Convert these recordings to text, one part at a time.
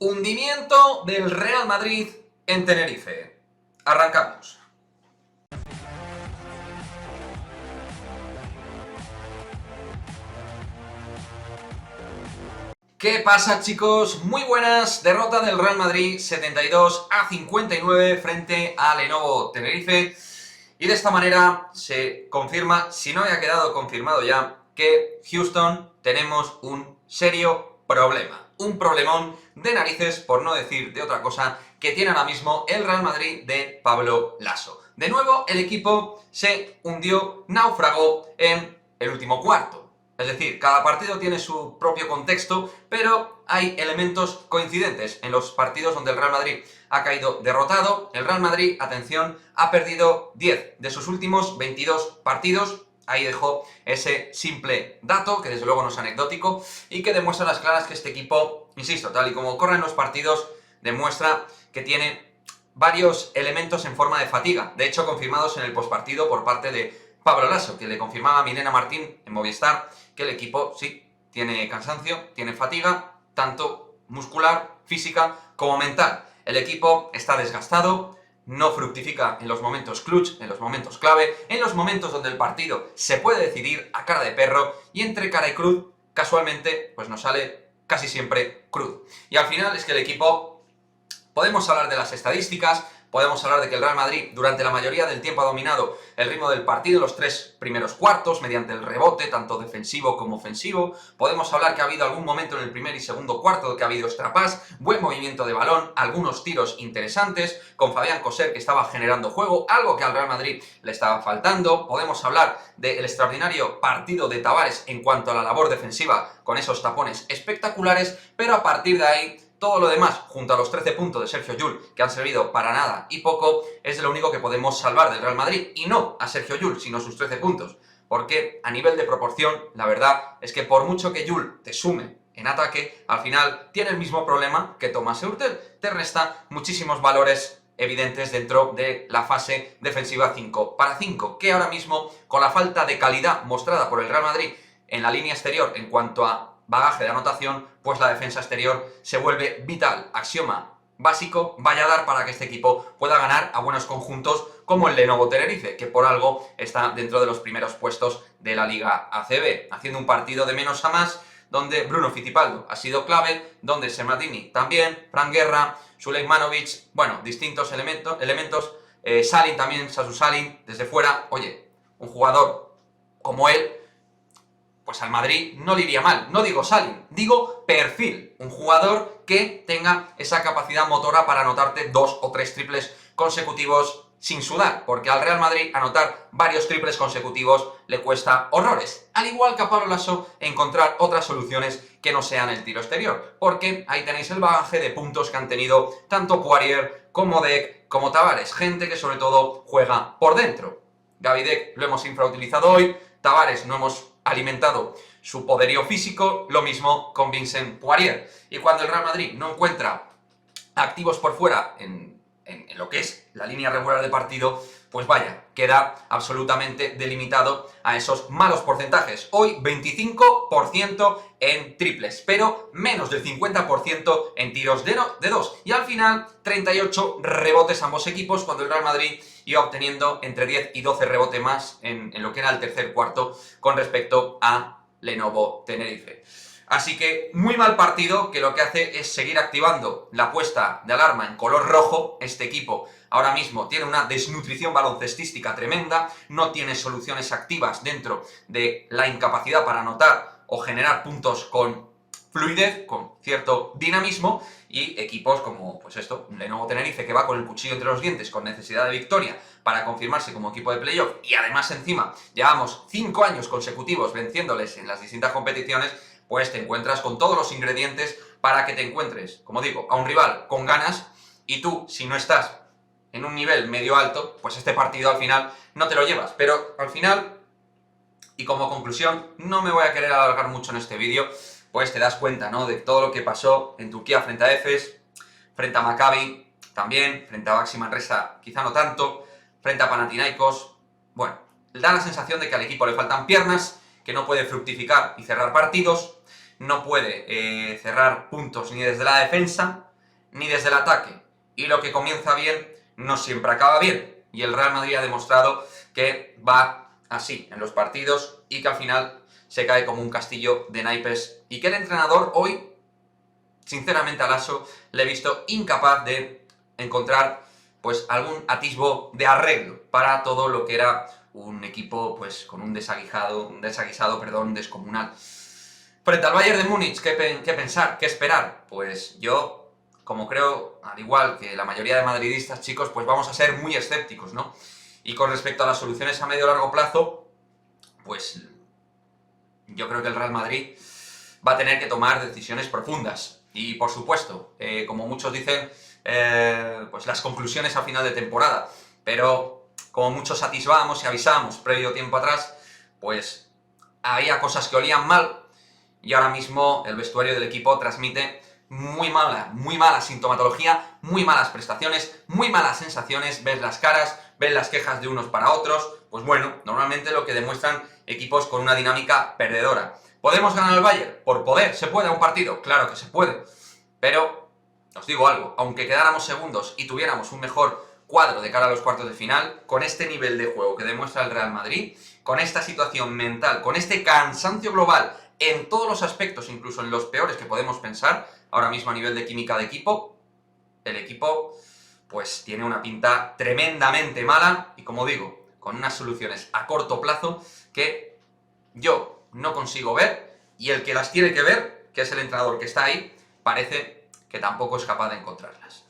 Hundimiento del Real Madrid en Tenerife. Arrancamos. ¿Qué pasa, chicos? Muy buenas. Derrota del Real Madrid 72-59 frente a Lenovo Tenerife. Y de esta manera se confirma, si no había quedado confirmado ya, que Houston tenemos un serio problema. Un problemón de narices, por no decir de otra cosa, que tiene ahora mismo el Real Madrid de Pablo Lasso. De nuevo, el equipo se hundió, naufragó en el último cuarto. Es decir, cada partido tiene su propio contexto, pero hay elementos coincidentes en los partidos donde el Real Madrid ha caído derrotado. El Real Madrid, atención, ha perdido 10 de sus últimos 22 partidos. Ahí dejo ese simple dato, que desde luego no es anecdótico, y que demuestra a las claras que este equipo, insisto, tal y como corren los partidos, demuestra que tiene varios elementos en forma de fatiga. De hecho, confirmados en el postpartido por parte de Pablo Lasso, que le confirmaba a Milena Martín en Movistar que el equipo sí tiene cansancio, tiene fatiga, tanto muscular, física como mental. El equipo está desgastado, no fructifica en los momentos clutch, en los momentos clave, en los momentos donde el partido se puede decidir a cara de perro, y entre cara y cruz, casualmente, pues nos sale casi siempre cruz. Y al final es que el equipo, podemos hablar de las estadísticas, podemos hablar de que el Real Madrid durante la mayoría del tiempo ha dominado el ritmo del partido en los 3 primeros cuartos mediante el rebote, tanto defensivo como ofensivo. Podemos hablar que ha habido algún momento en el primer y segundo cuarto que ha habido extrapás, buen movimiento de balón, algunos tiros interesantes, con Fabián Coser que estaba generando juego, algo que al Real Madrid le estaba faltando. Podemos hablar del extraordinario partido de Tavares en cuanto a la labor defensiva, con esos tapones espectaculares, pero a partir de ahí todo lo demás, junto a los 13 puntos de Sergio Llull, que han servido para nada y poco, es lo único que podemos salvar del Real Madrid. Y no a Sergio Llull, sino sus 13 puntos. Porque a nivel de proporción, la verdad es que por mucho que Llull te sume en ataque, al final tiene el mismo problema que Thomas Hurtel. Te resta muchísimos valores evidentes dentro de la fase defensiva 5 para 5, que ahora mismo, con la falta de calidad mostrada por el Real Madrid en la línea exterior en cuanto a bagaje de anotación, pues la defensa exterior se vuelve vital, axioma básico, vaya a dar para que este equipo pueda ganar a buenos conjuntos como el Lenovo Tenerife, que por algo está dentro de los primeros puestos de la Liga ACB, haciendo un partido de menos a más, donde Bruno Fittipaldo ha sido clave, donde Sermadini también, Fran Guerra, Sulejmanovic, bueno, distintos elementos, Salin también, Sasu Salin, desde fuera. Oye, un jugador como él, pues al Madrid no le iría mal. No digo Salin, digo perfil. Un jugador que tenga esa capacidad motora para anotarte 2 o 3 triples consecutivos sin sudar, porque al Real Madrid anotar varios triples consecutivos le cuesta horrores. Al igual que a Pablo Lasso encontrar otras soluciones que no sean el tiro exterior, porque ahí tenéis el bagaje de puntos que han tenido tanto Poirier como Deck como Tavares, gente que sobre todo juega por dentro. Gaby Deck lo hemos infrautilizado hoy, Tavares no hemos alimentado su poderío físico, lo mismo con Vincent Poirier. Y cuando el Real Madrid no encuentra activos por fuera en lo que es la línea regular de partido, pues vaya, queda absolutamente delimitado a esos malos porcentajes. Hoy 25% en triples, pero menos del 50% en tiros de 2. Y al final 38 rebotes ambos equipos, cuando el Real Madrid iba obteniendo entre 10 y 12 rebotes más en lo que era el tercer cuarto con respecto a Lenovo Tenerife. Así que muy mal partido, que lo que hace es seguir activando la puesta de alarma en color rojo. Este equipo ahora mismo tiene una desnutrición baloncestística tremenda, no tiene soluciones activas dentro de la incapacidad para anotar o generar puntos con fluidez, con cierto dinamismo, y equipos como, pues esto, un Lenovo Tenerife que va con el cuchillo entre los dientes, con necesidad de victoria para confirmarse como equipo de playoff, y además encima llevamos 5 años consecutivos venciéndoles en las distintas competiciones, pues te encuentras con todos los ingredientes para que te encuentres, como digo, a un rival con ganas, y tú, si no estás en un nivel medio alto, pues este partido al final no te lo llevas. Pero al final, y como conclusión, no me voy a querer alargar mucho en este vídeo, pues te das cuenta, ¿no?, de todo lo que pasó en Turquía frente a Efes, frente a Maccabi también, frente a Baxi Manresa quizá no tanto, frente a Panathinaikos. Bueno, da la sensación de que al equipo le faltan piernas, que no puede fructificar y cerrar partidos, no puede cerrar puntos ni desde la defensa, ni desde el ataque. Y lo que comienza bien no siempre acaba bien. Y el Real Madrid ha demostrado que va así en los partidos y que al final se cae como un castillo de naipes. Y que el entrenador hoy, sinceramente, a Lasso le he visto incapaz de encontrar pues algún atisbo de arreglo para todo lo que era un equipo pues con un desaguisado descomunal. Frente al Bayern de Múnich, ¿qué pensar? ¿Qué esperar? Pues yo, como creo, al igual que la mayoría de madridistas, chicos, pues vamos a ser muy escépticos, ¿no? Y con respecto a las soluciones a medio o largo plazo, pues yo creo que el Real Madrid va a tener que tomar decisiones profundas. Y por supuesto, como muchos dicen, pues las conclusiones a final de temporada. Pero como muchos atisbábamos y avisábamos previo tiempo atrás, pues había cosas que olían mal y ahora mismo el vestuario del equipo transmite muy mala sintomatología, muy malas prestaciones, muy malas sensaciones, ves las caras, ves las quejas de unos para otros, pues bueno, normalmente lo que demuestran equipos con una dinámica perdedora. ¿Podemos ganar al Bayern? Por poder, ¿se puede a un partido? Claro que se puede, pero os digo algo, aunque quedáramos segundos y tuviéramos un mejor cuadro de cara a los cuartos de final, con este nivel de juego que demuestra el Real Madrid, con esta situación mental, con este cansancio global en todos los aspectos, incluso en los peores que podemos pensar, ahora mismo a nivel de química de equipo, el equipo pues tiene una pinta tremendamente mala y, como digo, con unas soluciones a corto plazo que yo no consigo ver y el que las tiene que ver, que es el entrenador que está ahí, parece que tampoco es capaz de encontrarlas.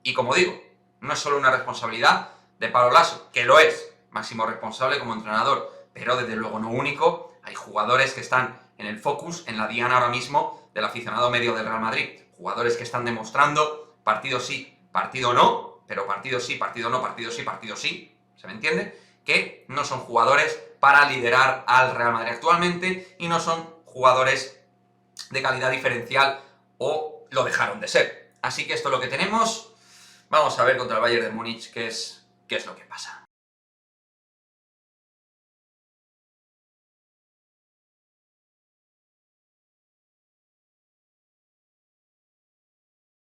Y como digo, no es solo una responsabilidad de Pablo Lasso, que lo es, máximo responsable como entrenador, pero desde luego no único. Hay jugadores que están en el focus, en la diana ahora mismo del aficionado medio del Real Madrid. Jugadores que están demostrando partido sí, partido no, pero partido sí, partido no, partido sí, partido sí, ¿se me entiende? Que no son jugadores para liderar al Real Madrid actualmente y no son jugadores de calidad diferencial o lo dejaron de ser. Así que esto es lo que tenemos. Vamos a ver contra el Bayern de Múnich qué es lo que pasa.